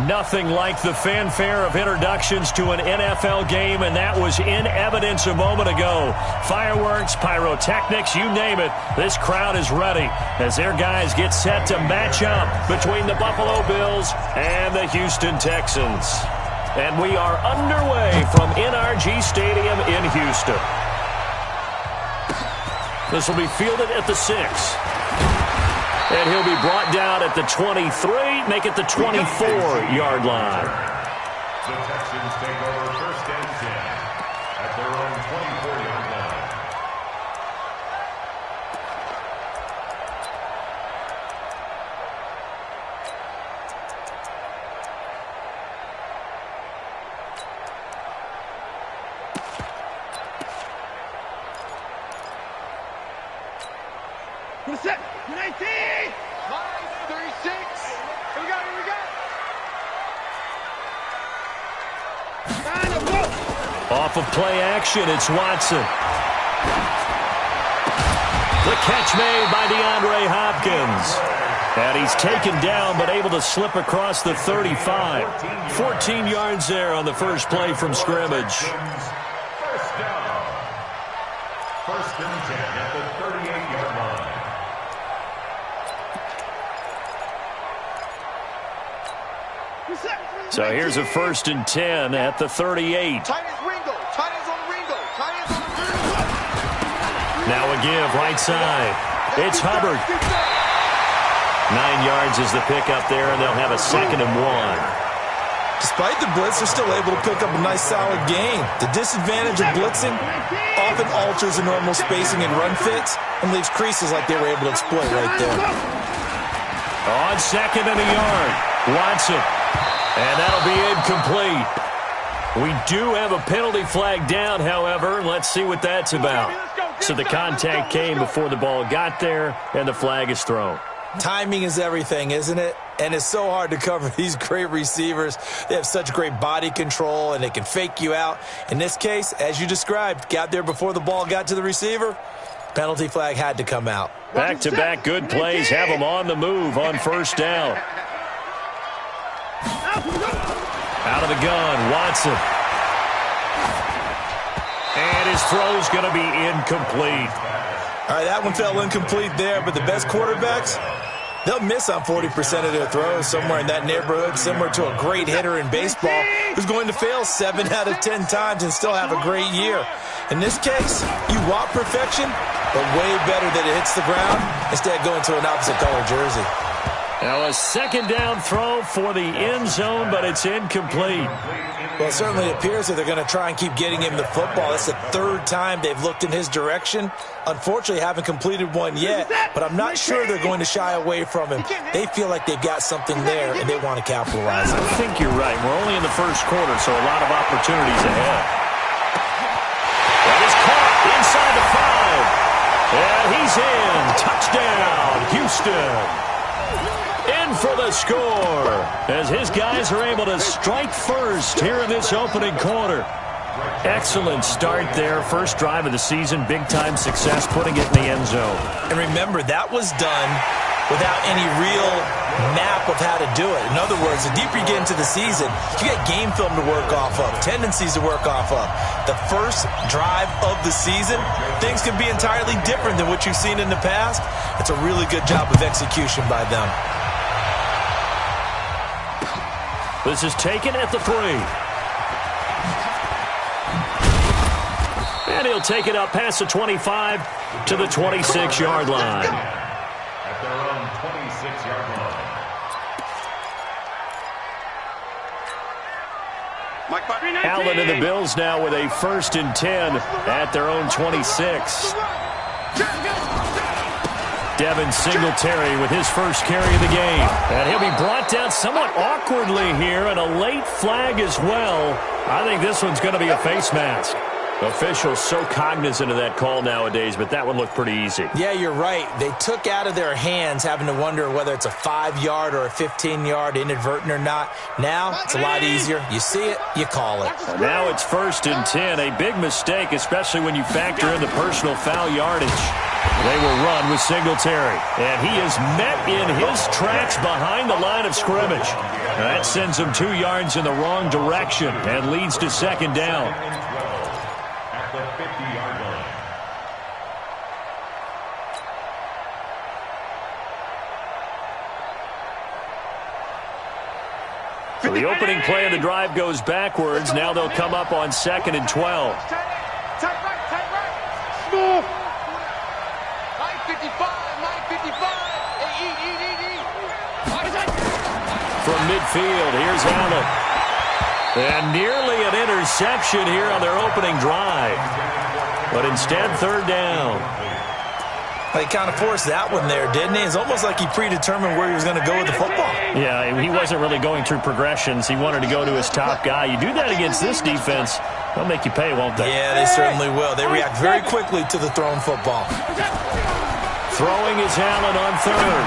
Nothing like the fanfare of introductions to an NFL game, and that was in evidence a moment ago. Fireworks, pyrotechnics, you name it. This crowd is ready as their guys get set to match up between the Buffalo Bills and the Houston Texans. And we are underway from NRG Stadium in Houston. This will be fielded at the 6. And he'll be brought down at the 23, make it the 24-yard line. The Texans take over first and 10 at their own 24-yard line. What's that? 19! 36! Here we go, here we go! Off of play action, it's Watson. The catch made by DeAndre Hopkins. And he's taken down but able to slip across the 35. 14 yards there on the first play from scrimmage. First down. First and 10 at the 38-yard line. So here's a first and 10 at the 38. Now a give right side. It's Hubbard. 9 yards is the pickup there, and they'll have a 2nd and 1. Despite the blitz, they're still able to pick up a nice solid gain. The disadvantage of blitzing often alters the normal spacing and run fits and leaves creases like they were able to exploit right there. On 2nd and a yard, Watson. And that'll be incomplete. We do have a penalty flag down, however. Let's see what that's about. So the contact came before the ball got there, and the flag is thrown. Timing is everything, isn't it? And it's so hard to cover these great receivers. They have such great body control, and they can fake you out. In this case, as you described, got there before the ball got to the receiver. Penalty flag had to come out. Back-to-back good plays have them on the move on first down. Out of the gun, Watson. And his throw's going to be incomplete. All right, that one fell incomplete there, but the best quarterbacks, they'll miss on 40% of their throws, somewhere in that neighborhood, similar to a great hitter in baseball who's going to fail 7 out of 10 times and still have a great year. In this case, you want perfection, but way better that it hits the ground instead of going to an opposite color jersey. Now a 2nd down throw for the end zone, but it's incomplete. Well, it certainly appears that they're going to try and keep getting him the football. It's the 3rd time they've looked in his direction. Unfortunately, haven't completed one yet, but I'm not sure they're going to shy away from him. They feel like they've got something there, and they want to capitalize on it. I think you're right. We're only in the first quarter, so a lot of opportunities ahead. That is caught inside the 5. And he's in. Touchdown, Houston. In for the score as his guys are able to strike first here in this opening quarter. Excellent start there. First drive of the season. Big-time success putting it in the end zone. And remember, that was done without any real map of how to do it. In other words, the deeper you get into the season, you get game film to work off of, tendencies to work off of. The first drive of the season, things can be entirely different than what you've seen in the past. It's a really good job of execution by them. This is taken at the 3. And he'll take it up past the 25 to the 26-yard line. At their own 26-yard line. Allen and the Bills now with a 1st and 10 at their own 26. Devin Singletary with his first carry of the game. And he'll be brought down somewhat awkwardly here, and a late flag as well. I think this one's going to be a face mask. Officials so cognizant of that call nowadays, but that one looked pretty easy. Yeah, you're right. They took out of their hands having to wonder whether it's a 5-yard or a 15-yard inadvertent or not. Now, it's a lot easier. You see it, you call it. And now it's 1st and 10. A big mistake, especially when you factor in the personal foul yardage. They will run with Singletary. And he is met in his tracks behind the line of scrimmage. That sends him 2 yards in the wrong direction and leads to second down. At the 50-yard line. So the opening play of the drive goes backwards. Now they'll come up on 2nd and 12. Tight right. Smooth. 955. From midfield, here's Allen. And nearly an interception here on their opening drive. But instead, 3rd down. He kind of forced that one there, didn't he? It's almost like he predetermined where he was going to go with the football. Yeah, he wasn't really going through progressions. He wanted to go to his top guy. You do that against this defense, they'll make you pay, won't they? Yeah, they certainly will. They react very quickly to the thrown football. Throwing is Allen on 3rd.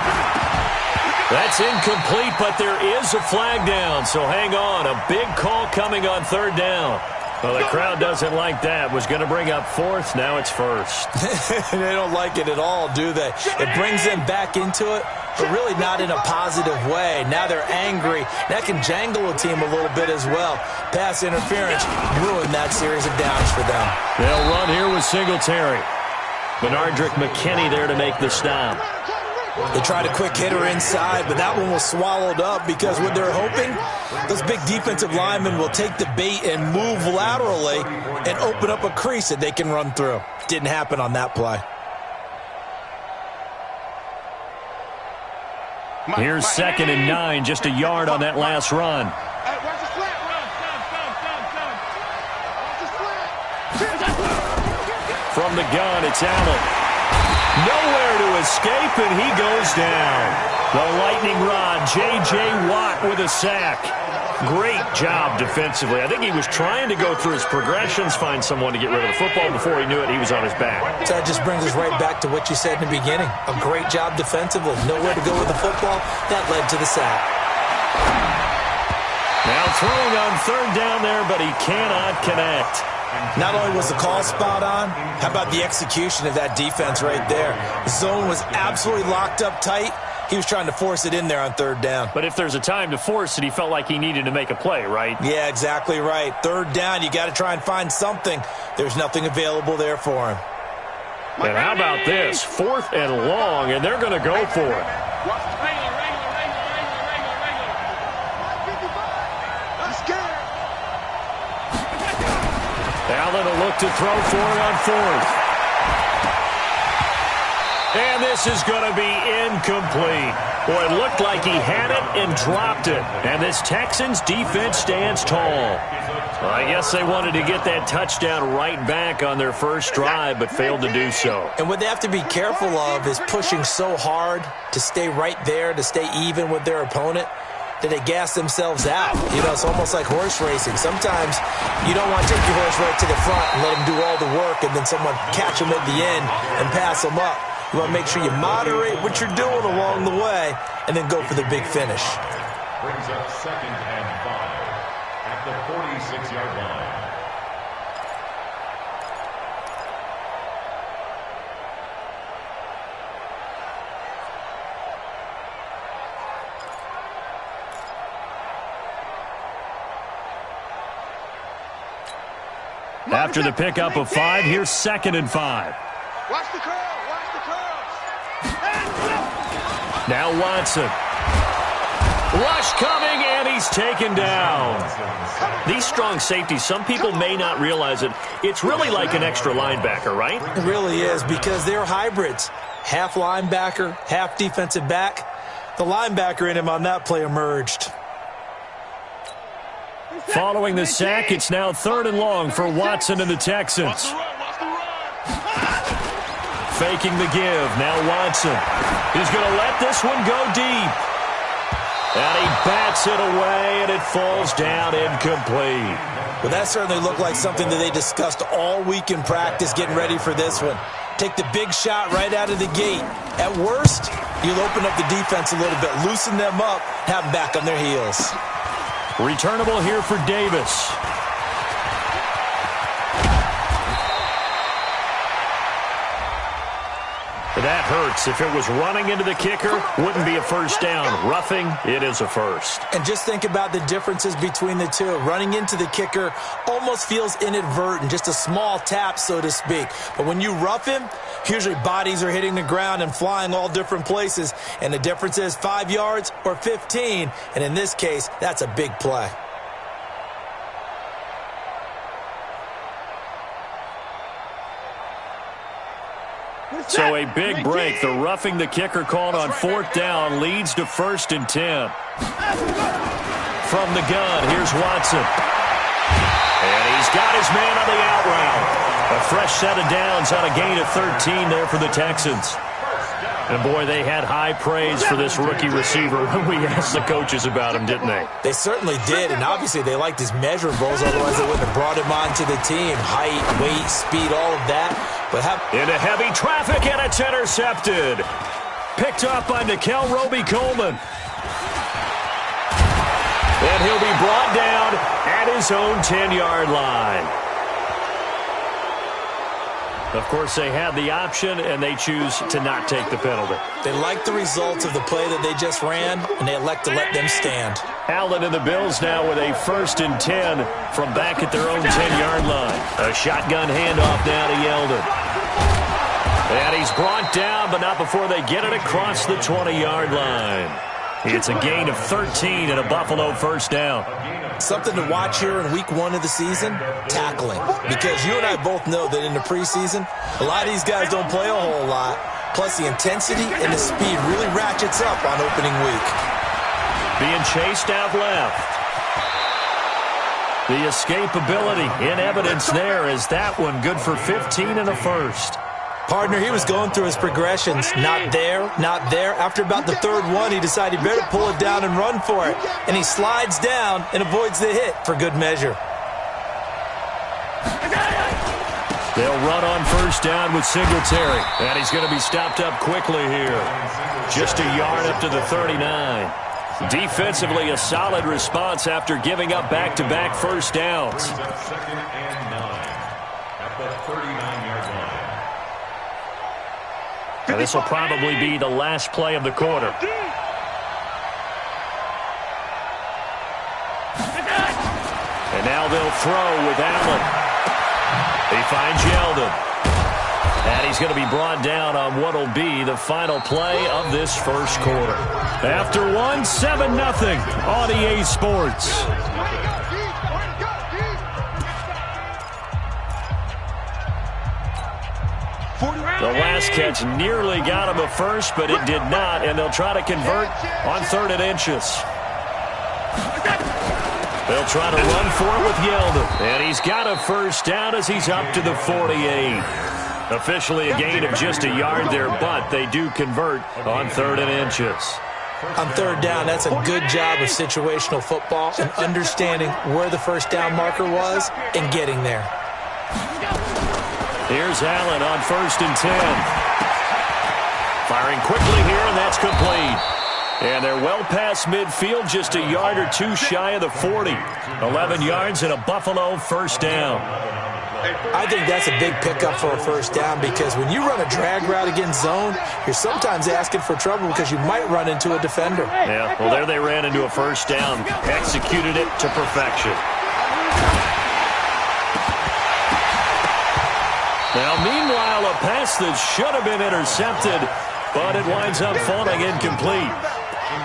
That's incomplete, but there is a flag down, so hang on. A big call coming on 3rd down. Well, the crowd doesn't like that. Was going to bring up 4th. Now it's 1st. They don't like it at all, do they? It brings them back into it, but really not in a positive way. Now they're angry. That can jangle a team a little bit as well. Pass interference ruined that series of downs for them. They'll run here with Singletary. Benardrick McKinney there to make the stop. They tried a quick hitter inside, but that one was swallowed up because what they're hoping, those big defensive linemen will take the bait and move laterally and open up a crease that they can run through. Didn't happen on that play. Here's 2nd and 9, just a yard on that last run. From the gun, it's Allen. Nowhere to escape, and he goes down. The lightning rod, J.J. Watt with a sack. Great job defensively. I think he was trying to go through his progressions, find someone to get rid of the football. Before he knew it, he was on his back. So that just brings us right back to what you said in the beginning. A great job defensively. Nowhere to go with the football. That led to the sack. Now throwing on 3rd down there, but he cannot connect. Not only was the call spot on, how about the execution of that defense right there? The zone was absolutely locked up tight. He was trying to force it in there on 3rd down. But if there's a time to force it, he felt like he needed to make a play, right? Yeah, exactly right. 3rd down, you got to try and find something. There's nothing available there for him. And how about this? 4th and long, and they're going to go for it. Allen will look to throw for it on 4th. And this is going to be incomplete. Boy, it looked like he had it and dropped it. And this Texans defense stands tall. Well, I guess they wanted to get that touchdown right back on their first drive, but failed to do so. And what they have to be careful of is pushing so hard to stay right there, to stay even with their opponent, that they gas themselves out. You know, it's almost like horse racing. Sometimes you don't want to take your horse right to the front and let them do all the work and then someone catch them at the end and pass them up. You want to make sure you moderate what you're doing along the way and then go for the big finish. Brings up 2nd and 5 at the 46-yard line. After the pickup of 5, here's 2nd and 5. Watch the curl. Now Watson. Rush coming, and he's taken down. These strong safeties, some people may not realize it. It's really like an extra linebacker, right? It really is, because they're hybrids. Half linebacker, half defensive back. The linebacker in him on that play emerged. Following the sack, it's now 3rd and long for Watson and the Texans. Faking the give. Now Watson. He's going to let this one go deep. And he bats it away, and it falls down incomplete. Well, that certainly looked like something that they discussed all week in practice getting ready for this one. Take the big shot right out of the gate. At worst, you'll open up the defense a little bit, loosen them up, have them back on their heels. Returnable here for Davis. that hurts. If it was running into the kicker, wouldn't be a first down. Roughing, it is a first. And just think about the differences between the two. Running into the kicker almost feels inadvertent, just a small tap, so to speak. But when you rough him, usually bodies are hitting the ground and flying all different places. And the difference is 5 yards or 15. And in this case, that's a big play. So a big break. The roughing the kicker called on 4th down leads to 1st and 10. From the gun, here's Watson. And he's got his man on the out route. A fresh set of downs on a gain of 13 there for the Texans. And, boy, they had high praise for this rookie receiver when we asked the coaches about him, didn't they? They certainly did, and obviously they liked his measurables, otherwise they wouldn't have brought him onto the team. Height, weight, speed, all of that. But into heavy traffic, and it's intercepted. Picked up by Nickel Roby-Coleman. And he'll be brought down at his own 10-yard line. Of course, they had the option, and they choose to not take the penalty. They like the results of the play that they just ran, and they elect to let them stand. Allen and the Bills now with a 1st and 10 from back at their own 10-yard line. A shotgun handoff now to Yeldon. And he's brought down, but not before they get it across the 20-yard line. It's a gain of 13 and a Buffalo 1st down. Something to watch here in week 1 of the season, tackling. Because you and I both know that in the preseason, a lot of these guys don't play a whole lot. Plus the intensity and the speed really ratchets up on opening week. Being chased out left. The escapability in evidence there is that one good for 15 and a 1st. Partner, he was going through his progressions. Not there, not there. After about the 3rd one, he decided he better pull it down and run for it. And he slides down and avoids the hit for good measure. They'll run on 1st down with Singletary. And he's going to be stopped up quickly here. Just a yard up to the 39. Defensively, a solid response after giving up back-to-back 1st downs. 2nd and 9 at the 39-yard line. And this will probably be the last play of the quarter. And now they'll throw with Allen. He finds Yeldon. And he's going to be brought down on what will be the final play of this 1st quarter. After 7-0 on EA Sports. The last catch nearly got him a 1st, but it did not, and they'll try to convert on 3rd and inches. They'll try to run for it with Yeldon, and he's got a 1st down as he's up to the 48. Officially a gain of just a yard there, but they do convert on 3rd and inches. On 3rd down, that's a good job of situational football and understanding where the 1st down marker was and getting there. Here's Allen on 1st and 10. Firing quickly here, and that's complete. And they're well past midfield, just a yard or two shy of the 40. 11 yards and a Buffalo 1st down. I think that's a big pickup for a 1st down because when you run a drag route against zone, you're sometimes asking for trouble because you might run into a defender. Yeah, well, there they ran into a 1st down. Executed it to perfection. Now, meanwhile, a pass that should have been intercepted, but it winds up falling incomplete.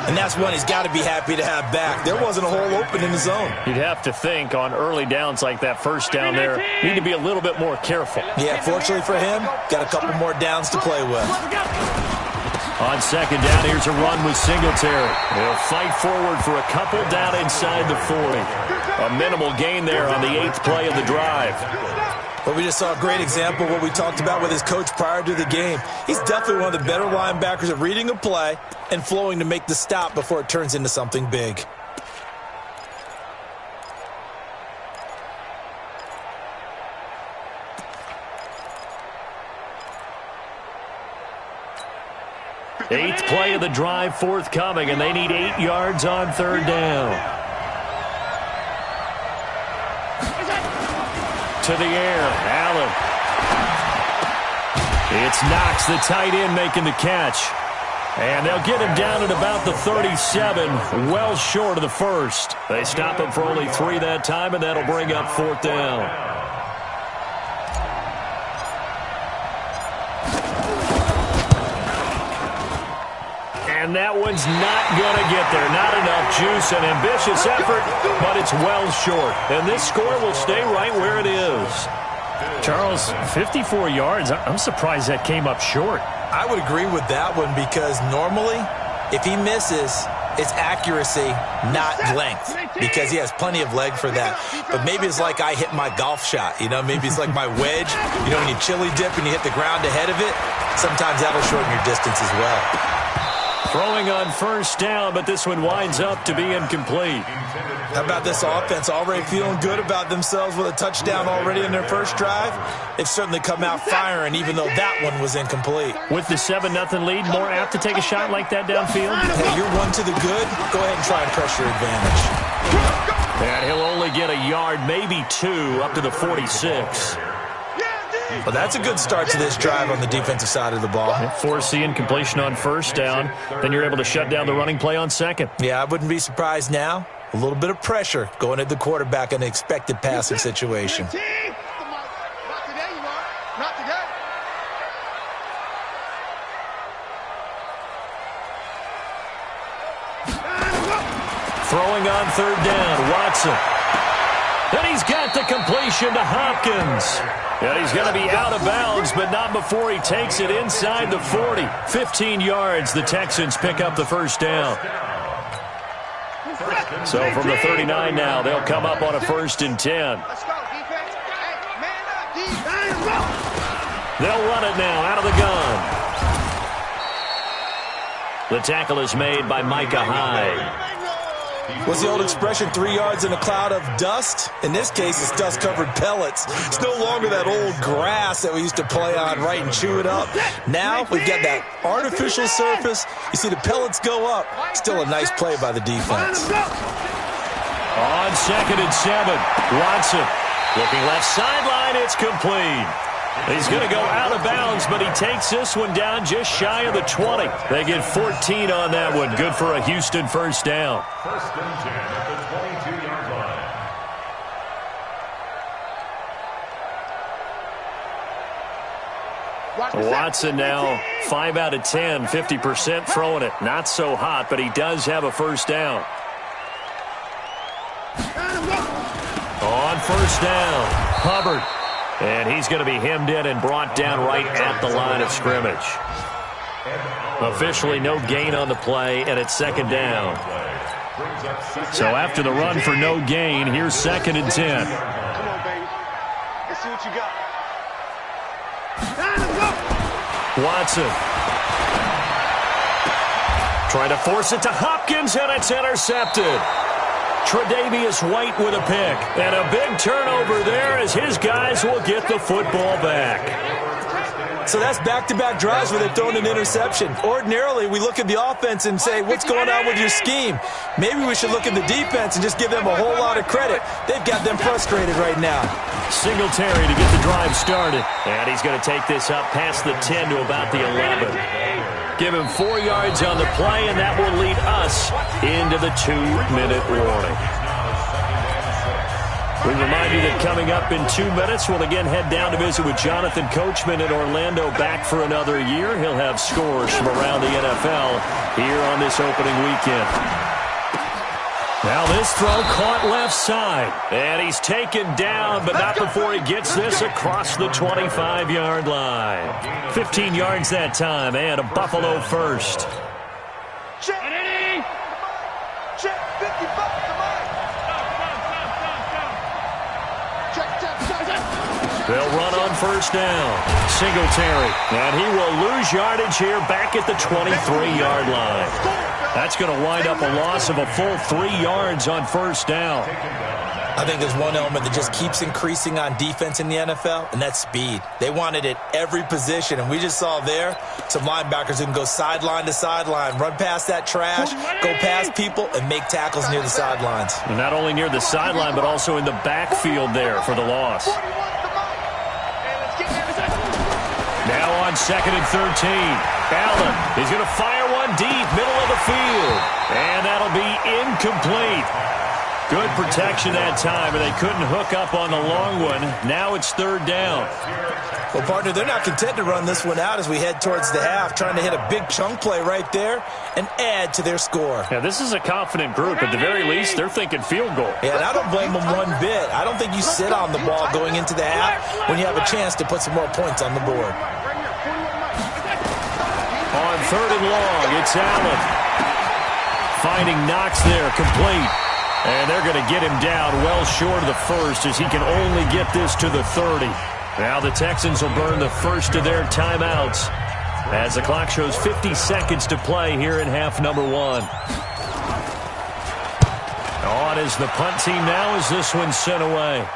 And that's one he's got to be happy to have back. There wasn't a hole open in the zone. You'd have to think on early downs like that 1st down there, need to be a little bit more careful. Yeah, fortunately for him, got a couple more downs to play with. On 2nd down, here's a run with Singletary. They'll fight forward for a couple down inside the 40. A minimal gain there on the 8th play of the drive. But we just saw a great example of what we talked about with his coach prior to the game. He's definitely one of the better linebackers at reading a play and flowing to make the stop before it turns into something big. Eighth play of the drive forthcoming, and they need 8 yards on 3rd down. To the air, Allen. It's Knox, the tight end, making the catch. And they'll get him down at about the 37, well short of the first. They stop him for only 3 that time, and that'll bring up 4th down. And that one's not going to get there. Not enough juice, an ambitious effort, but it's well short. And this score will stay right where it is. Charles, 54 yards. I'm surprised that came up short. I would agree with that one because normally, if he misses, it's accuracy, not length, because he has plenty of leg for that. But maybe it's like I hit my golf shot, you know? Maybe it's like my wedge. You know, when you chili dip and you hit the ground ahead of it, sometimes that'll shorten your distance as well. Throwing on 1st down, but this one winds up to be incomplete. How about this offense already feeling good about themselves with a touchdown already in their first drive? They've certainly come out firing, even though that one was incomplete. With the 7-0 lead, more apt to take a shot like that downfield? Hey, you're 1 to the good. Go ahead and try and press your advantage. And he'll only get a yard, maybe 2, up to the 46. Well, that's a good start to this drive on the defensive side of the ball. Force the incompletion on 1st down. Then you're able to shut down the running play on 2nd. Yeah, I wouldn't be surprised now. A little bit of pressure going at the quarterback in an expected passing situation. Not today, you are. Not today. Throwing on 3rd down, Watson. And he's got the completion to Hopkins. And he's going to be out of bounds, but not before he takes it inside the 40. 15 yards, the Texans pick up the 1st down. So from the 39 now, they'll come up on a 1st and 10. Let's go, defense. Hey, man up, defense. They'll run it now out of the gun. The tackle is made by Micah Hyde. What's the old expression, 3 yards in a cloud of dust? In this case, it's dust-covered pellets. It's no longer that old grass that we used to play on, right, and chew it up. Now, we've got that artificial surface. You see the pellets go up. Still a nice play by the defense. On 2nd and 7, Watson looking left sideline. It's complete. He's going to go out of bounds, but he takes this one down just shy of the 20. They get 14 on that one. Good for a Houston 1st down. 1st and 10 at the 22-yard line. Watson now 5 out of 10, 50% throwing it. Not so hot, but he does have a 1st down. On 1st down, Hubbard. And he's going to be hemmed in and brought down right at the line of scrimmage. Officially no gain on the play, and it's 2nd down. So after the run for no gain, here's 2nd and 10. Come on, baby. Let's see what you got. Watson. Trying to force it to Hopkins, and it's intercepted. Tre'Davious White with a pick. And a big turnover there as his guys will get the football back. So that's back-to-back drives where they've thrown an interception. Ordinarily, we look at the offense and say, what's going on with your scheme? Maybe we should look at the defense and just give them a whole lot of credit. They've got them frustrated right now. Singletary to get the drive started. And he's going to take this up past the 10 to about the 11. Give him 4 yards on the play, and that will lead us into the 2-minute warning. We remind you that coming up in 2 minutes, we'll again head down to visit with Jonathan Coachman in Orlando, back for another year. He'll have scores from around the NFL here on this opening weekend. Now this throw caught left side, and he's taken down, but not before he gets this across the 25-yard line. 15 yards that time, and a Buffalo 1st. Check. Check. 55. Come on. Check. They'll run on 1st down. Singletary, and he will lose yardage here back at the 23-yard line. That's going to wind up a loss of a full 3 yards on 1st down. I think there's one element that just keeps increasing on defense in the NFL, and that's speed. They want it at every position, and we just saw there some linebackers who can go sideline to sideline, run past that trash, go past people, and make tackles near the sidelines. And not only near the sideline, but also in the backfield there for the loss. Now on on 2nd and 13. Allen is going to fire one deep, middle of the field. And that'll be incomplete. Good protection that time, and they couldn't hook up on the long one. Now it's 3rd down. Well, partner, they're not content to run this one out as we head towards the half, trying to hit a big chunk play right there and add to their score. Yeah, this is a confident group. At the very least, they're thinking field goal. Yeah, and I don't blame them one bit. I don't think you sit on the ball going into the half when you have a chance to put some more points on the board. On 3rd and long, it's Allen. Finding Knox there, complete. And they're going to get him down well short of the first as he can only get this to the 30. Now the Texans will burn the first of their timeouts as the clock shows 50 seconds to play here in half number 1. On is the punt team now as this one's sent away.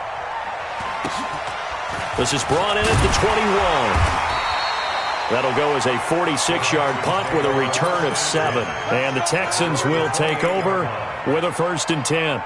This is brought in at the 21. That'll go as a 46-yard punt with a return of 7. And the Texans will take over with a 1st and 10.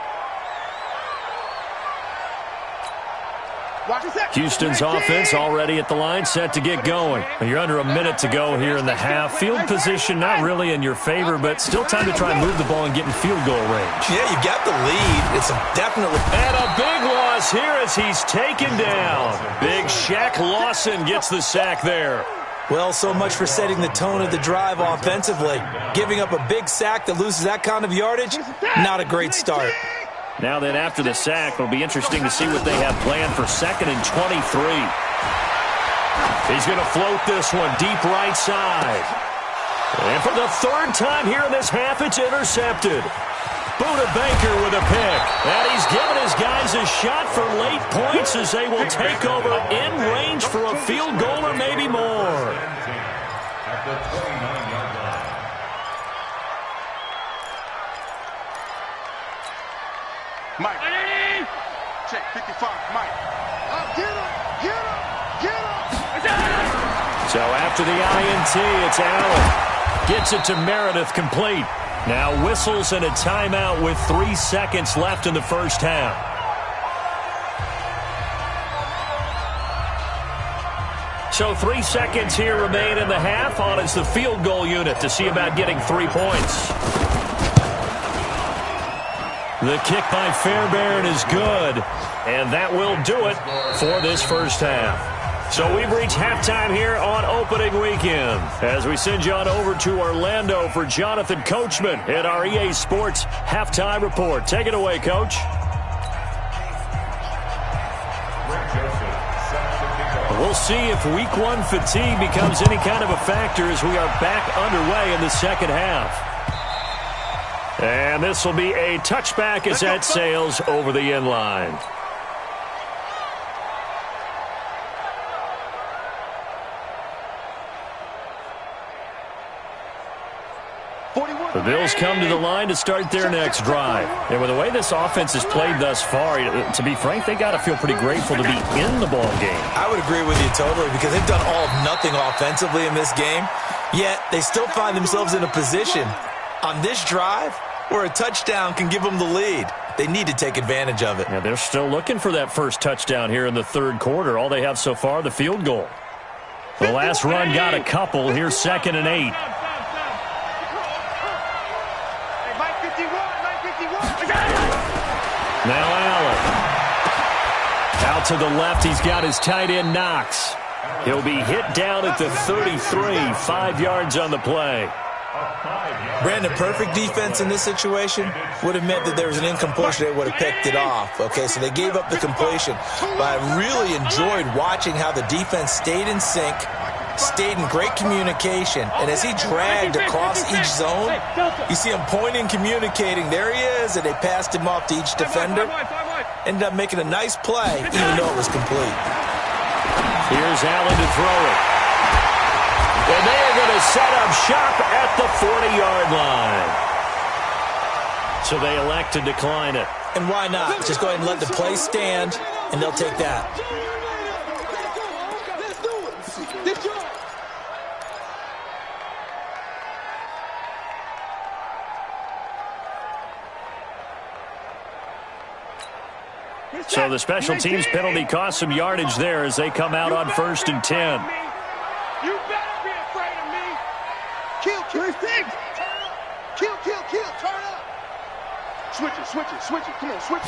Houston's offense already at the line, set to get going. You're under a minute to go here in the half. Field position not really in your favor, but still time to try and move the ball and get in field goal range. Yeah, you got the lead. It's definitely... And a big loss here as he's taken down. Big Shaq Lawson gets the sack there. Well, so much for setting the tone of the drive offensively. Giving up a big sack that loses that kind of yardage, not a great start. Now then, after the sack, it'll be interesting to see what they have planned for 2nd and 23. He's going to float this one deep right side. And for the 3rd time here in this half, it's intercepted. Buda Baker with a pick. And he's given his guys a shot for late points as they will take over in range for a field goal or maybe more. At the 29-yard line. Mike. Check 55. Mike. Get him. Get him. Get him. So after the INT, it's Allen. Gets it to Meredith, complete. Now whistles and a timeout with 3 seconds left in the first half. So 3 seconds here remain in the half. On is the field goal unit to see about getting 3 points. The kick by Fairbairn is good, and that will do it for this first half. So we've reached halftime here on opening weekend as we send you on over to Orlando for Jonathan Coachman at our EA Sports Halftime Report. Take it away, Coach. We'll see if Week 1 fatigue becomes any kind of a factor as we are back underway in the second half. And this will be a touchback as that sails over the end line. The Bills come to the line to start their next drive. And with the way this offense has played thus far, to be frank, they got to feel pretty grateful to be in the ball game. I would agree with you totally because they've done all of nothing offensively in this game, yet they still find themselves in a position on this drive where a touchdown can give them the lead. They need to take advantage of it. Yeah, they're still looking for that first touchdown here in the third quarter. All they have so far, the field goal. The last run got a couple. Here's 2nd and 8. Now Allen. Out to the left, he's got his tight end Knox. He'll be hit down at the 33, 5 yards on the play. Brandon, perfect defense in this situation would have meant that there was an incompletion. They would have picked it off. Okay, so they gave up the completion. But I really enjoyed watching how the defense stayed in sync, stayed in great communication. And as he dragged across each zone, you see him pointing, communicating. There he is, and they passed him off to each defender. Ended up making a nice play, even though it was complete. Here's Allen to throw it. And they are going to set up shop at the 40-yard line. So they elect to decline it. And why not? Just go ahead and let the play stand, and they'll take that. So the special teams penalty cost some yardage there as they come out on 1st and 10. You better be afraid of me. Kill, kill, turn up. Kill, kill, kill, turn up. Switch it, switch it, switch it. Come on, switch it.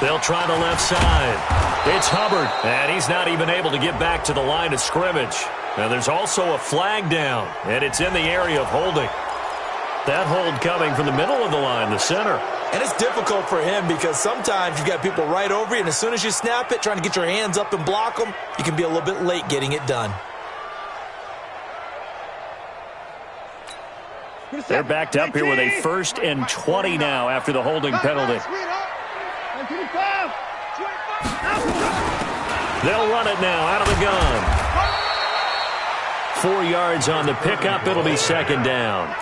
They'll try the left side. It's Hubbard, and he's not even able to get back to the line of scrimmage. Now there's also a flag down, and it's in the area of holding. That hold coming from the middle of the line, the center. And it's difficult for him because sometimes you've got people right over you, and as soon as you snap it, trying to get your hands up and block them, you can be a little bit late getting it done. They're backed up here with a 1st and 20 now after the holding penalty. They'll run it now out of the gun. 4 yards on the pickup. It'll be 2nd down.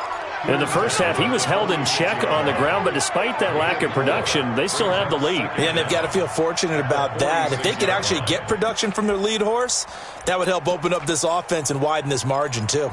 In the first half, he was held in check on the ground, but despite that lack of production, they still have the lead. Yeah, and they've got to feel fortunate about that. If they could actually get production from their lead horse, that would help open up this offense and widen this margin too.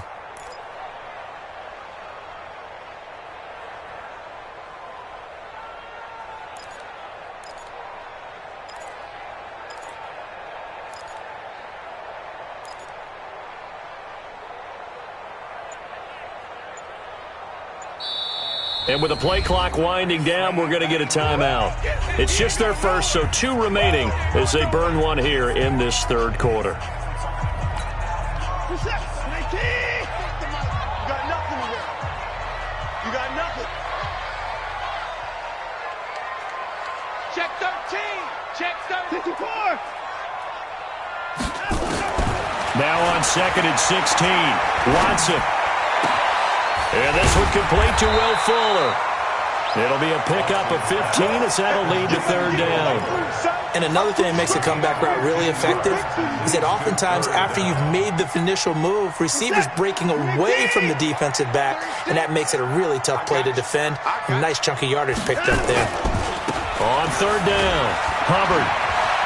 And with the play clock winding down, we're going to get a timeout. It's just their first, so 2 remaining as they burn one here in this 3rd quarter. You got nothing here. You got nothing. Check 13. Check 34. Now on 2nd and 16. Watson. And this one complete to Will Fuller. It'll be a pickup of 15 as that'll lead to 3rd down. And another thing that makes the comeback route really effective is that oftentimes after you've made the initial move, receivers breaking away from the defensive back, and that makes it a really tough play to defend. A nice chunk of yardage picked up there. On 3rd down, Hubbard.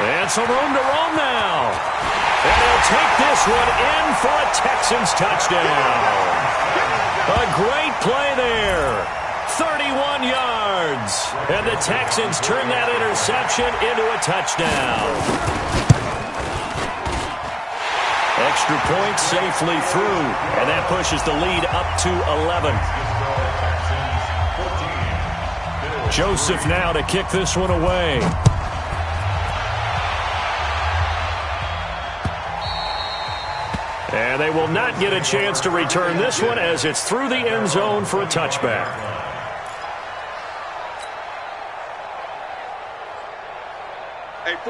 And some room to roam now. And he'll take this one in for a Texans touchdown. A great play there. 31 yards. And the Texans turn that interception into a touchdown. Extra point safely through. And that pushes the lead up to 11. Joseph now to kick this one away. And they will not get a chance to return this one as it's through the end zone for a touchback.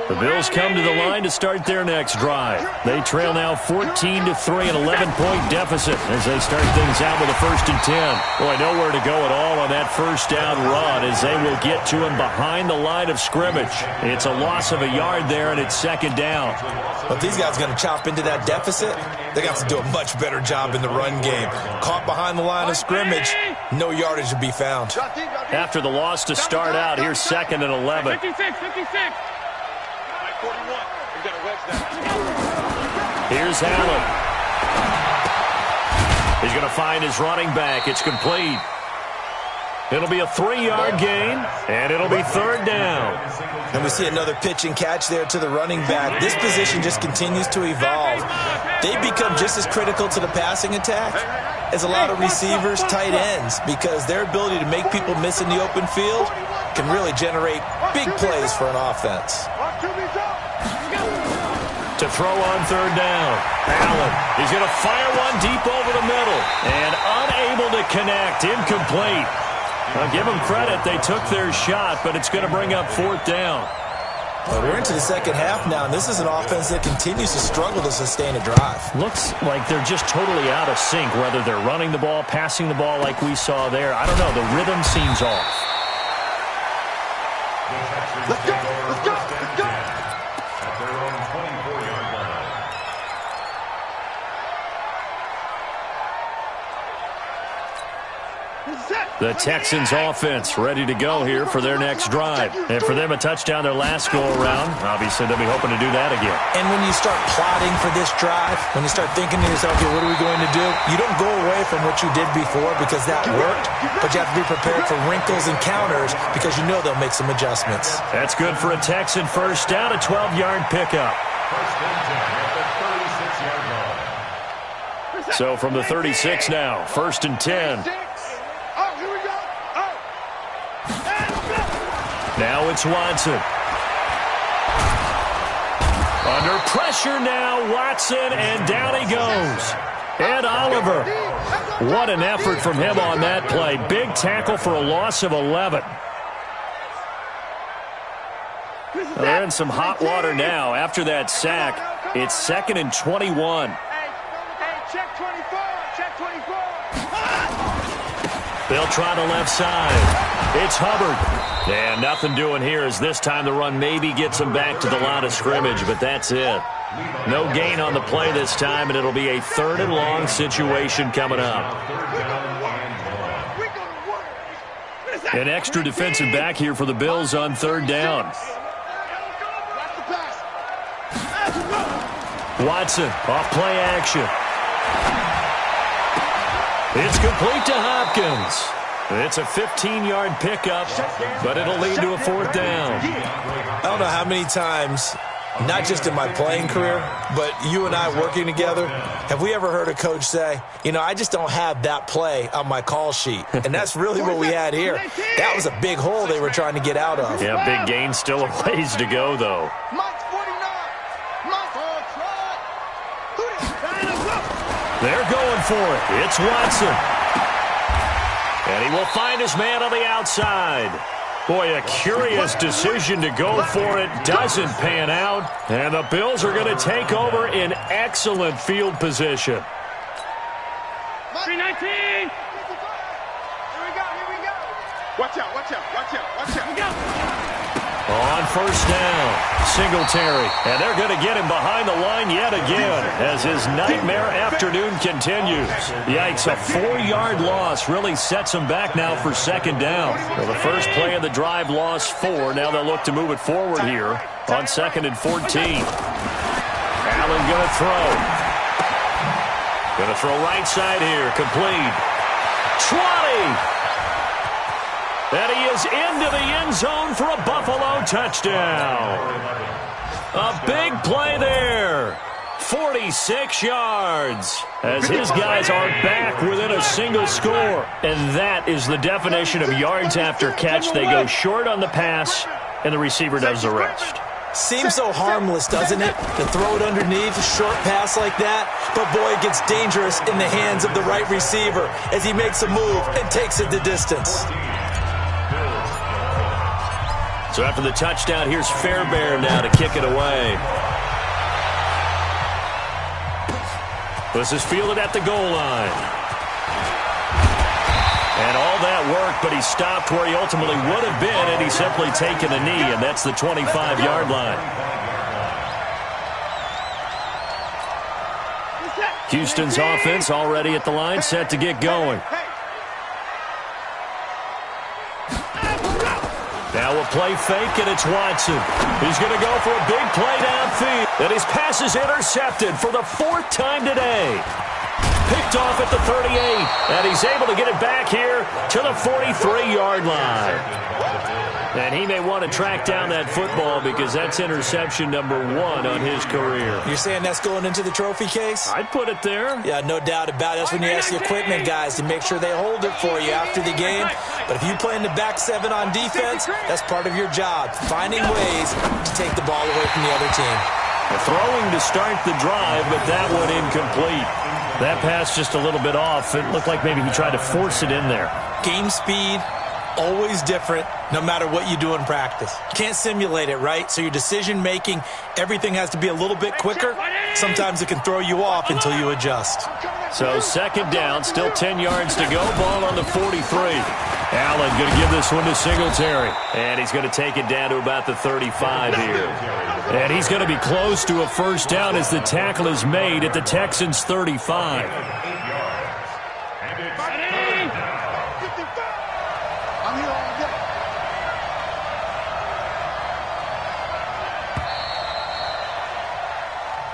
The Bills come to the line to start their next drive. They trail now 14-3, an 11-point deficit as they start things out with a 1st and 10. Boy, nowhere to go at all on that 1st down run as they will get to him behind the line of scrimmage. It's a loss of a yard there, and it's 2nd down. But these guys are going to chop into that deficit. They got to do a much better job in the run game. Caught behind the line of scrimmage, no yardage to be found. After the loss to start out, here's 2nd and 11. 56. 41. We've got a wedge down. Here's Allen. He's going to find his running back. It's complete. It'll be a 3-yard gain, and it'll be 3rd down. And we see another pitch and catch there to the running back. This position just continues to evolve. They become just as critical to the passing attack as a lot of receivers, tight ends, because their ability to make people miss in the open field can really generate big plays for an offense. To throw on 3rd down. Allen. He's going to fire one deep over the middle. And unable to connect. Incomplete. I'll give them credit. They took their shot, but it's going to bring up 4th down. Well, we're into the second half now, and this is an offense that continues to struggle to sustain a drive. Looks like they're just totally out of sync, whether they're running the ball, passing the ball like we saw there. I don't know. The rhythm seems off. Let's go. Let's go. Let's go. At their own 24-yard line. The Texans offense ready to go here for their next drive. And for them, a touchdown their last go-around. Obviously, they'll be hoping to do that again. And when you start plotting for this drive, when you start thinking to yourself, okay, what are we going to do? You don't go away from what you did before because that worked, but you have to be prepared for wrinkles and counters because you know they'll make some adjustments. That's good for a Texan 1st down, a 12-yard pickup. 1st and 10 at the 36-yard line. So from the 36 now, 1st and 10. Oh, here we go. Oh. Now it's Watson. Under pressure now, Watson, and down he goes. And Oliver. What an effort from him on that play. Big tackle for a loss of 11. They're in some hot water now after that sack. It's 2nd and 21. Hey, check 24. Check 24. They'll try the left side. It's Hubbard. And nothing doing here as this time the run maybe gets him back to the line of scrimmage, but that's it. No gain on the play this time, and it'll be a 3rd and long situation coming up. An extra defensive back here for the Bills on 3rd down. Watson, off play action. It's complete to Hopkins. It's a 15-yard pickup, but it'll lead to a 4th down. I don't know how many times, not just in my playing career, but you and I working together, have we ever heard a coach say, you know, I just don't have that play on my call sheet. And that's really what we had here. That was a big hole they were trying to get out of. Yeah, big gain, still a ways to go, though. Mike's 49. Mike's They're going for it. It's Watson. And he will find his man on the outside. Boy, a curious decision to go for it. Doesn't pan out. And the Bills are going to take over in excellent field position. 319. Here we go. Watch out. Here we go. On 1st down, Singletary. And they're going to get him behind the line yet again as his nightmare afternoon continues. Yikes, a 4-yard loss really sets him back now for 2nd down. Well, the first play of the drive lost 4. Now they'll look to move it forward here on 2nd and 14. Allen going to throw. Going to throw right side here, complete. 20! And he is into the end zone for a Buffalo touchdown. A big play there. 46 yards as his guys are back within a single score. And that is the definition of yards after catch. They go short on the pass, and the receiver does the rest. Seems so harmless, doesn't it, to throw it underneath a short pass like that? But, boy, it gets dangerous in the hands of the right receiver as he makes a move and takes it the distance. So after the touchdown, here's Fairbairn now to kick it away. This is fielded at the goal line. And all that work, but he stopped where he ultimately would have been had he simply taken a knee, and that's the 25-yard line. Houston's offense already at the line, set to get going. Now a play fake, and it's Watson. He's going to go for a big play downfield. And his pass is intercepted for the 4th time today. Picked off at the 38, and he's able to get it back here to the 43-yard line. And he may want to track down that football because that's interception number 1 on his career. You're saying that's going into the trophy case? I'd put it there. Yeah, no doubt about it. That's when you ask the equipment guys to make sure they hold it for you after the game. But if you play in the back 7 on defense, that's part of your job, finding ways to take the ball away from the other team. Throwing to start the drive, but that one incomplete. That pass just a little bit off. It looked like maybe he tried to force it in there. Game speed, always different, no matter what you do in practice. You can't simulate it, right? So your decision-making, everything has to be a little bit quicker. Sometimes it can throw you off until you adjust. So 2nd down, still 10 yards to go. Ball on the 43. Allen going to give this one to Singletary. And he's going to take it down to about the 35 here. And he's going to be close to a 1st down as the tackle is made at the Texans' 35.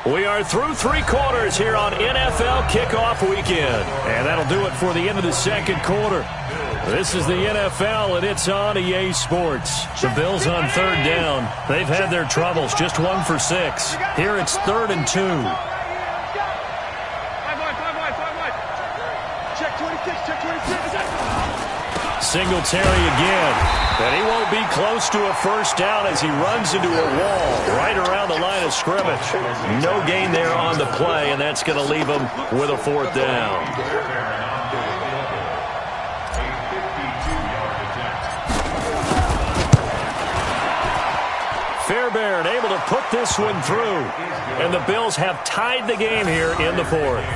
We are through 3 quarters here on NFL Kickoff Weekend. And that'll do it for the end of the 2nd quarter. This is the NFL, and it's on EA Sports. The Bills on 3rd down. They've had their troubles, just 1 for 6. Here it's 3rd and 2. Singletary again. And he won't be close to a first down as he runs into a wall right around the line of scrimmage. No gain there on the play, and that's going to leave him with a fourth down. Fairbairn able to put this one through. And the Bills have tied the game here in the fourth.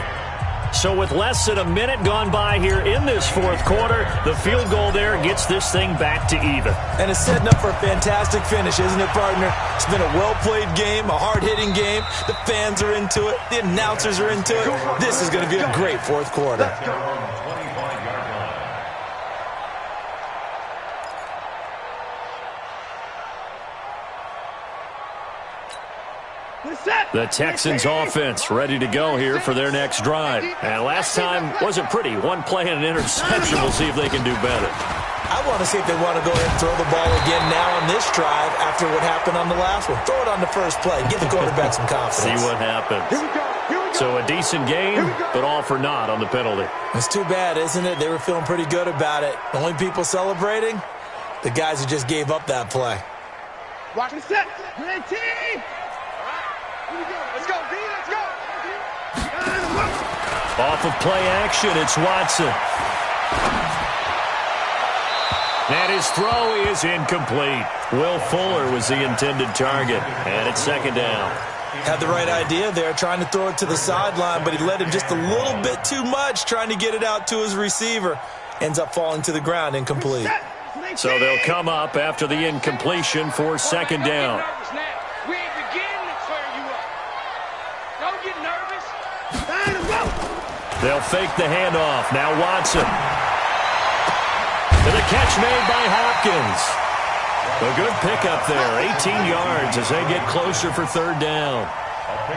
So with less than a minute gone by here in this fourth quarter, the field goal there gets this thing back to even. And it's setting up for a fantastic finish, isn't it, partner? It's been a well-played game, a hard-hitting game. The fans are into it. The announcers are into it. This is going to be a great fourth quarter. The Texans offense ready to go here for their next drive. And last time wasn't pretty. One play and an interception. We'll see if they can do better. I want to see if they want to go ahead and throw the ball again now on this drive after what happened on the last one. Throw it on the first play. Give the quarterback some confidence. See what happens. So a decent game, but all for naught on the penalty. It's too bad, isn't it? They were feeling pretty good about it. The only people celebrating, the guys who just gave up that play. Watch and set. Red team. Let's go, B. Let's go. Off of play action, it's Watson. And his throw is incomplete. Will Fuller was the intended target. And it's second down. Had the right idea there, trying to throw it to the sideline, but he led him just a little bit too much, trying to get it out to his receiver. Ends up falling to the ground, incomplete. So they'll come up after the incompletion for second down. We ain't beginning to clear you up. Don't get nervous. They'll fake the handoff. Now Watson. And the catch made by Hopkins. A good pickup there. 18 yards as they get closer for third down.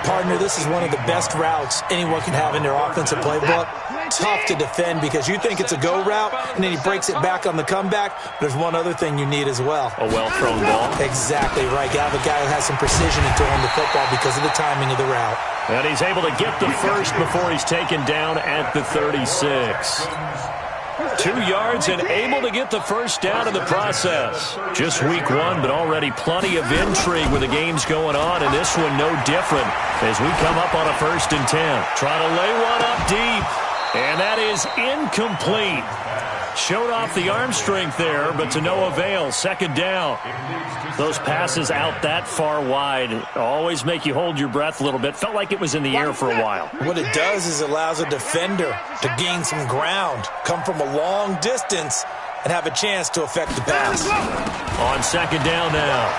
Partner, this is one of the best routes anyone can have in their offensive playbook. Tough to defend because you think it's a go route, and then he breaks it back on the comeback. There's one other thing you need as well. A well-thrown ball. Exactly right. You have a guy who has some precision in throwing the football because of the timing of the route. And he's able to get the first before he's taken down at the 36. 2 yards and able to get the first down in the process. Just week one, but already plenty of intrigue with the games going on, and this one no different as we come up on a 1st and 10. Trying to lay one up deep, and that is incomplete. Showed off the arm strength there, but to no avail. Second down. Those passes out that far wide always make you hold your breath a little bit. Felt like it was in the air for a while. What it does is it allows a defender to gain some ground, come from a long distance, and have a chance to affect the pass. On second down now,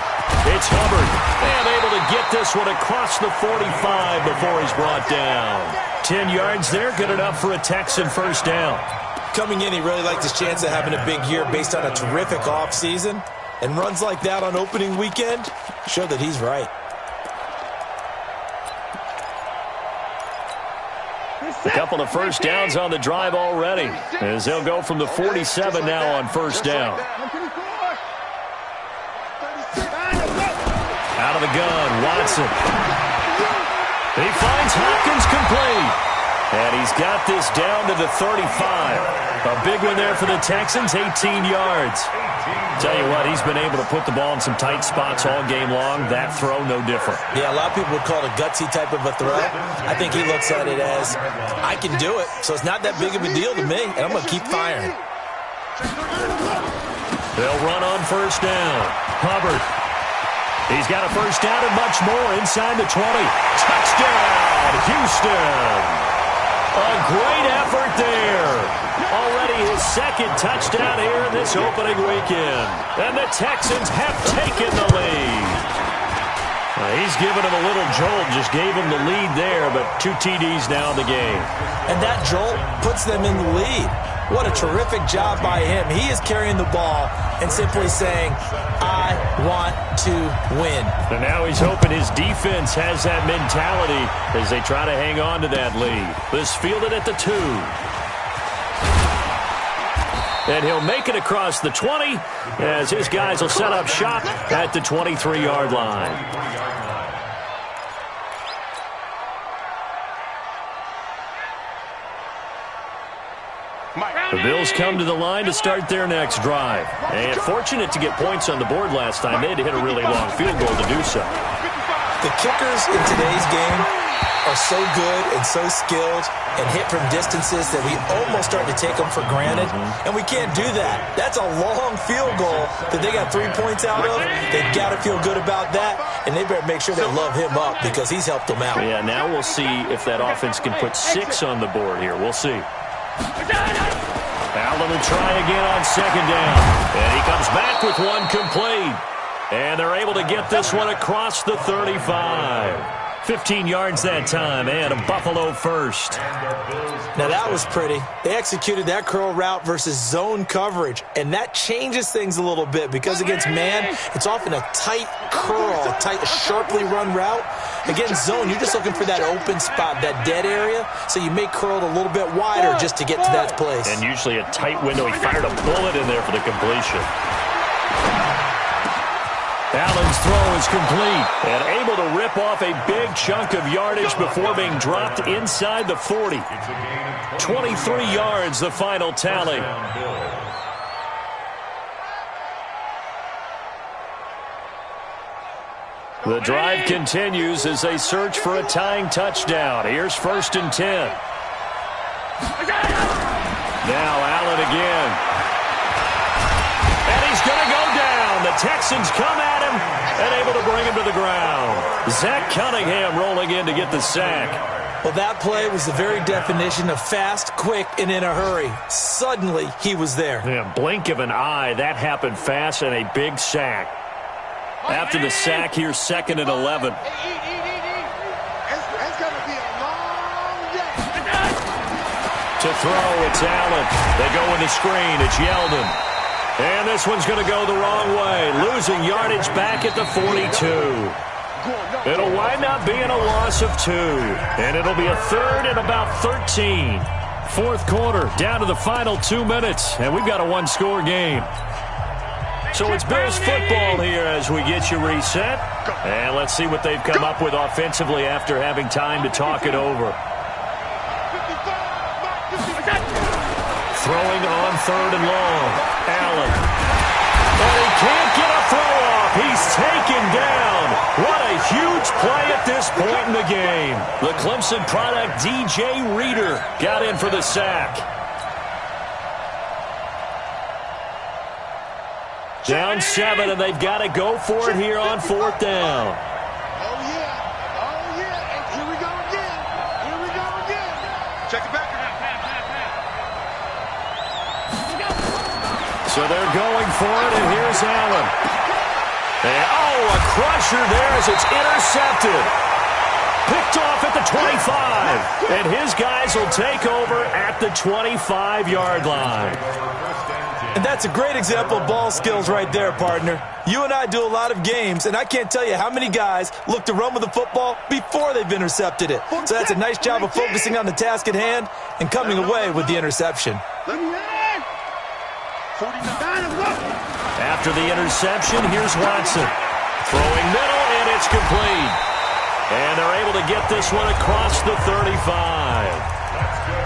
it's Hubbard. And able to get this one across the 45 before he's brought down. 10 yards there, good enough for a Texan first down. Coming in, he really liked his chance of having a big year based on a terrific offseason. And runs like that on opening weekend show that he's right. A couple of first downs on the drive already, as they'll go from the 47 now on first down. Out of the gun, Watson. He finds Hopkins complete. And he's got this down to the 35. A big one there for the Texans, 18 yards. Tell you what, he's been able to put the ball in some tight spots all game long. That throw, no different. Yeah, a lot of people would call it a gutsy type of a throw. I think he looks at it as, I can do it, so it's not that big of a deal to me, and I'm going to keep firing. They'll run on first down. Hubbard. He's got a first down and much more inside the 20. Touchdown, Houston. A great effort there. Already his second touchdown here in this opening weekend. And the Texans have taken the lead. He's given him a little jolt, just gave him the lead there, but 2 TDs now in the game. And that jolt puts them in the lead. What a terrific job by him. He is carrying the ball and simply saying, I want to win. And now he's hoping his defense has that mentality as they try to hang on to that lead. This fielded at the 2. And he'll make it across the 20 as his guys will set up shop at the 23-yard line. Mike. The Bills come to the line to start their next drive. And fortunate to get points on the board last time. They had to hit a really long field goal to do so. The kickers in today's game are so good and so skilled and hit from distances that we almost start to take them for granted. And we can't do that. That's a long field goal that they got 3 points out of. They've got to feel good about that, and they better make sure they love him up because he's helped them out. Yeah, now we'll see if that offense can put 6 on the board here. We'll see. Allen will try again on second down. And he comes back with one complete. And they're able to get this one across the 35. 15 yards that time, and a Buffalo first. Now that was pretty. They executed that curl route versus zone coverage, and that changes things a little bit because against man, it's often a tight curl, a tight, sharply run route. Against zone, you're just looking for that open spot, that dead area, so you may curl it a little bit wider just to get to that place. And usually a tight window. He fired a bullet in there for the completion. Allen's throw is complete and able to rip off a big chunk of yardage before being dropped inside the 40. 23 yards, the final tally. The drive continues as they search for a tying touchdown. Here's 1st and 10. Now Allen again. And he's going to go down. The Texans come at him and able to bring him to the ground. Zach Cunningham rolling in to get the sack. Well, that play was the very definition of fast, quick, and in a hurry. Suddenly, he was there. Yeah, blink of an eye, that happened fast, and a big sack. After the sack, here's 2nd and 11. It's going to be a long day. To throw, it's Allen. They go with the screen. It's Yeldon. And this one's going to go the wrong way, losing yardage back at the 42. It'll wind up being a loss of 2, and it'll be a 3rd and about 13. 4th quarter, down to the final 2 minutes, and we've got a one-score game. So it's Bills football here as we get you reset. And let's see what they've come up with offensively after having time to talk it over. Throwing on 3rd and long. Allen. And he can't get a throw off. He's taken down. What a huge play at this point in the game. The Clemson product, DJ Reader, got in for the sack. Down 7, and they've got to go for it here on 4th down. Oh, yeah. Oh, yeah. And here we go again. Here we go again. Check it back. So they're going for it, and here's Allen. And, oh, a crusher there as it's intercepted. Picked off at the 25. And his guys will take over at the 25-yard line. And that's a great example of ball skills right there, partner. You and I do a lot of games, and I can't tell you how many guys look to run with the football before they've intercepted it. So that's a nice job of focusing on the task at hand and coming away with the interception. After the interception, here's Watson. Throwing middle, and it's complete. And they're able to get this one across the 35.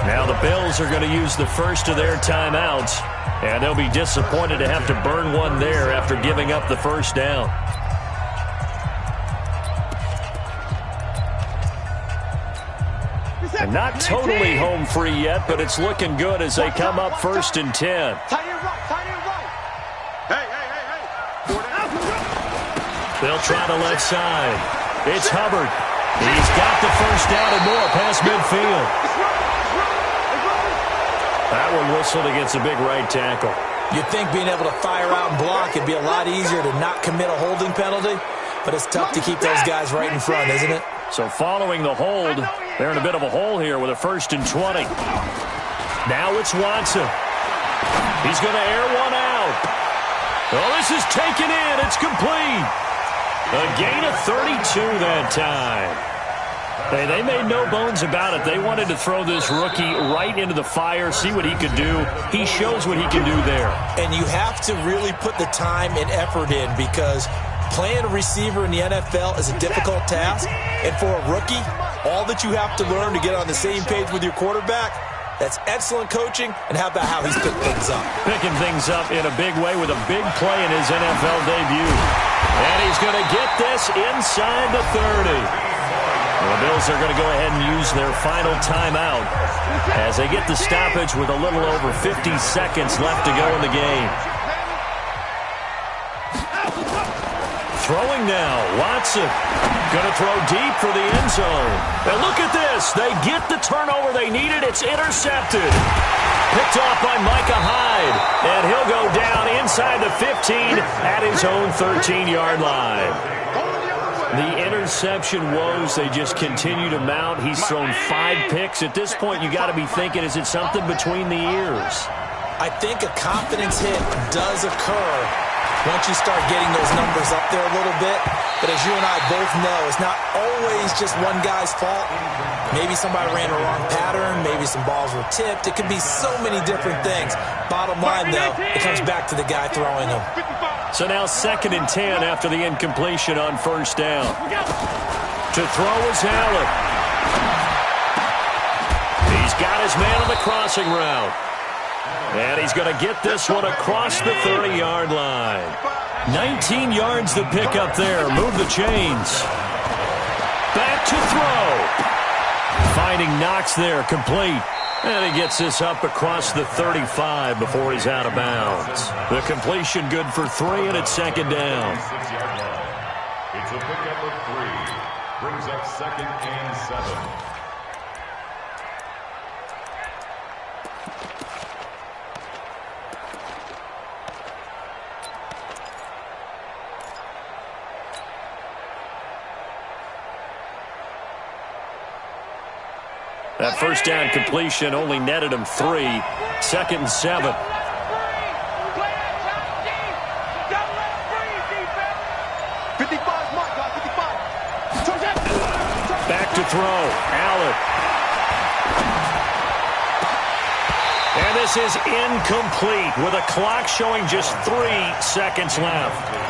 Now the Bills are going to use the first of their timeouts. And they'll be disappointed to have to burn one there after giving up the first down. And not totally home free yet, but it's looking good as they come up 1st and 10. They'll try the left side. It's Hubbard. He's got the first down and more past midfield. That one whistled against a big right tackle. You'd think being able to fire out and block it'd be a lot easier to not commit a holding penalty, but it's tough to keep those guys right in front, isn't it? So following the hold, they're in a bit of a hole here with a 1st and 20. Now it's Watson. He's going to air one out. Oh, this is taken in. It's complete. A gain of 32 that time. Hey, they made no bones about it. They wanted to throw this rookie right into the fire, see what he could do. He shows what he can do there. And you have to really put the time and effort in because playing a receiver in the NFL is a difficult task. And for a rookie, all that you have to learn to get on the same page with your quarterback, That's excellent coaching, and how about how he's picked things up? Picking things up in a big way with a big play in his NFL debut. And he's going to get this inside the 30. The Bills are going to go ahead and use their final timeout as they get the stoppage with a little over 50 seconds left to go in the game. Throwing now, Watson. Going to throw deep for the end zone. And look at this. They get the turnover they needed. It's intercepted. Picked off by Micah Hyde. And he'll go down inside the 15 at his own 13-yard line. The interception woes, they just continue to mount. He's thrown 5 picks. At this point, you got to be thinking, is it something between the ears? I think a confidence hit does occur once you start getting those numbers up there a little bit. But as you and I both know, it's not always just one guy's fault. Maybe somebody ran a wrong pattern. Maybe some balls were tipped. It could be so many different things. Bottom line, though, it comes back to the guy throwing them. So now 2nd and 10 after the incompletion on first down. To throw is Allen. He's got his man on the crossing route. And he's going to get this one across the 30-yard line. 19 yards to pick up there. Move the chains. Back to throw. Finding Knox there, complete. And he gets this up across the 35 before he's out of bounds. The completion good for 3, and it's 2nd down. It's a pickup of 3. Brings up 2nd and 7. That first down completion only netted him 3. 2nd and 7. Back to throw. Allen. And this is incomplete with a clock showing just 3 seconds left.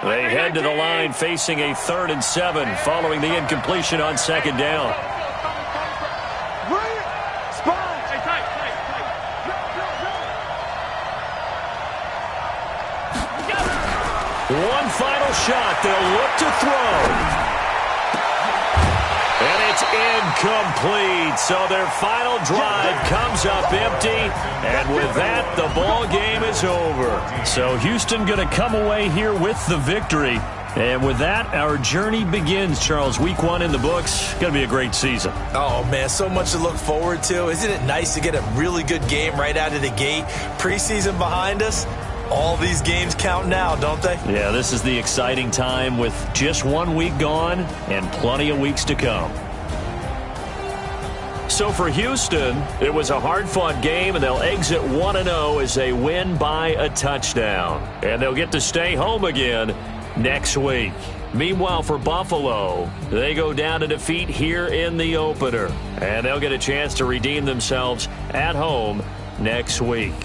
They head to the line facing a 3rd and 7 following the incompletion on 2nd down. One final shot. They'll look to throw. And it's incomplete. So their final drive comes up empty. And with that, the ball game is over. So Houston going to come away here with the victory. And with that, our journey begins, Charles. Week 1 in the books. Going to be a great season. Oh, man, so much to look forward to. Isn't it nice to get a really good game right out of the gate? Preseason behind us. All these games count now, don't they? Yeah, this is the exciting time with just 1 week gone and plenty of weeks to come. So for Houston, it was a hard-fought game, and they'll exit 1-0 as they win by a touchdown. And they'll get to stay home again next week. Meanwhile, for Buffalo, they go down to defeat here in the opener. And they'll get a chance to redeem themselves at home next week.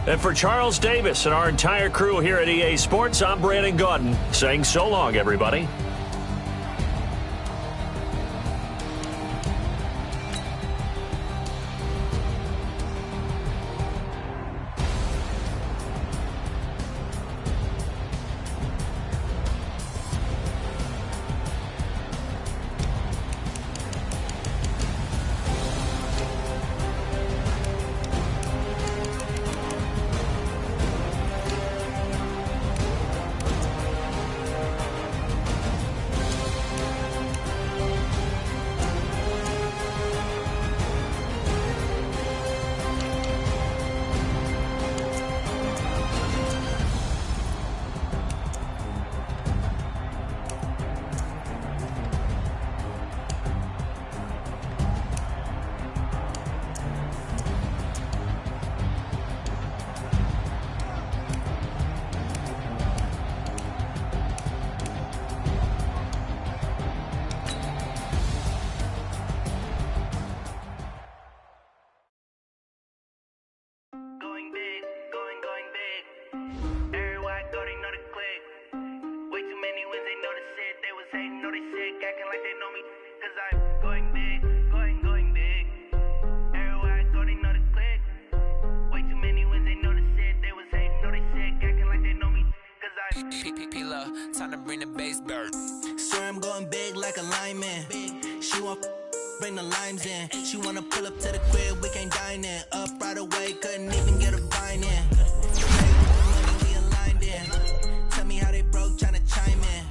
And for Charles Davis and our entire crew here at EA Sports, I'm Brandon Gaudin saying so long, everybody. time to bring the bass bird. Swear I'm going big like a lineman. She want bring the limes in. She wanna pull up to the crib, we can't dine in. Up right away, couldn't even get a vine in. Money we aligned in. Tell me how they broke, tryna chime in.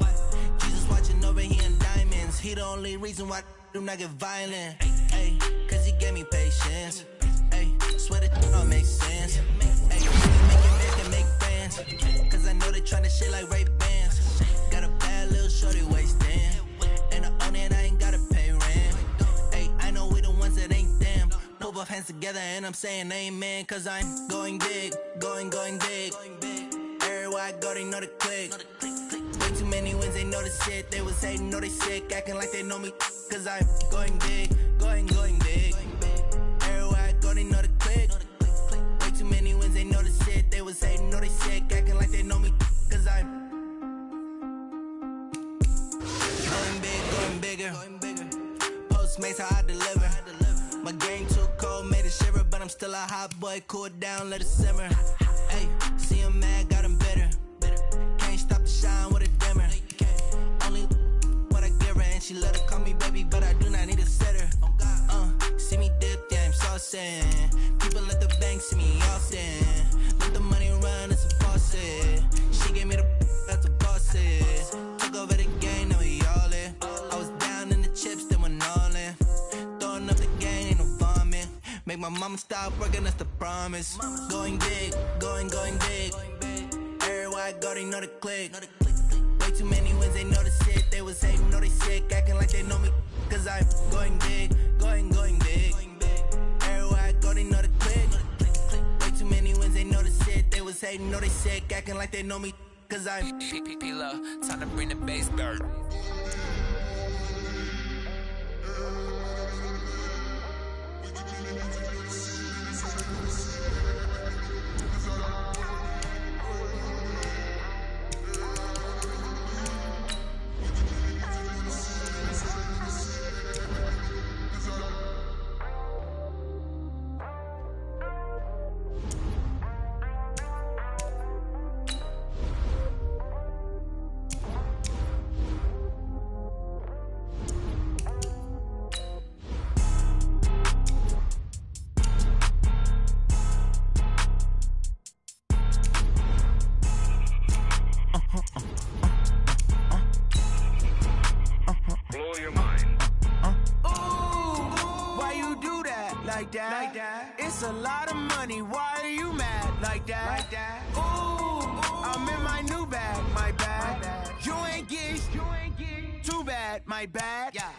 Jesus watching over here in diamonds. He the only reason why I do not get violent. Ay, cause he gave me patience. Ay, swear that all makes sense. Ay, making bands can make friends. Cause I know they tryna shit like Ray-Bans. Got a bad little shorty wasting. And I own it, I ain't gotta pay rent. Ay, I know we the ones that ain't them. Pull both hands together and I'm saying amen. Cause I'm going big, going big. Everywhere I go, they know the click. Way too many wins, they know the shit. They was hating, know they sick, acting like they know me. Cause I'm going big, going big. Everywhere I go, they know the click. Way too many wins, they know the shit. They was hating, know they sick, acting like they know me. Cause I'm going bigger. Postmates how I deliver. My game too cold, made it shiver, but I'm still a hot boy. Cool it down, let it simmer. Hey, see him mad, got him bitter. Can't stop the shine with a dimmer. Only what I give her, and she let her call me baby, but I do not need a sitter. See me dip, yeah, I'm saucing. People at the bank see me often. Let the money run, it's a faucet. She gave me the that's a boss is. Took over the game, now we all in. I was down in the chips, then went all in. Throwing up the game, ain't no vomit. Make my mama stop working, that's the promise. Going big, going big. Everywhere I go, they know the click. Way too many wins, they know the shit. They was hating, know they sick, acting like they know me. Cause I'm going big, going big. Everywhere I go, they know the click. Way too many wins, they know the shit. They was hating, know they sick, acting like they know me. Cause I'm P-P-P-Lo, time to bring the bass bird. Like that. It's a lot of money. Why are you mad like that? Ooh, I'm in my new bag. My bad. You ain't get too bad. My bad. Yeah.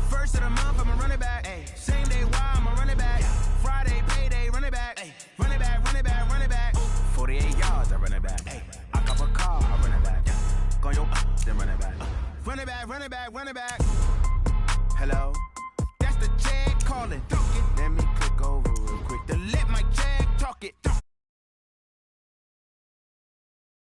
First of the month, I'ma run it back. Ay. Same day, why I'ma run it back. Yeah. Friday, payday, run it back. Ay. Run it back, run it back, run it back. Ooh. 48 yards, I run it back. Ay. I cop a car, I run it back. Yeah. Go your then run it back. Run it back, run it back, run it back. Hello? That's the check calling. Let me click over real quick to let my check talk it.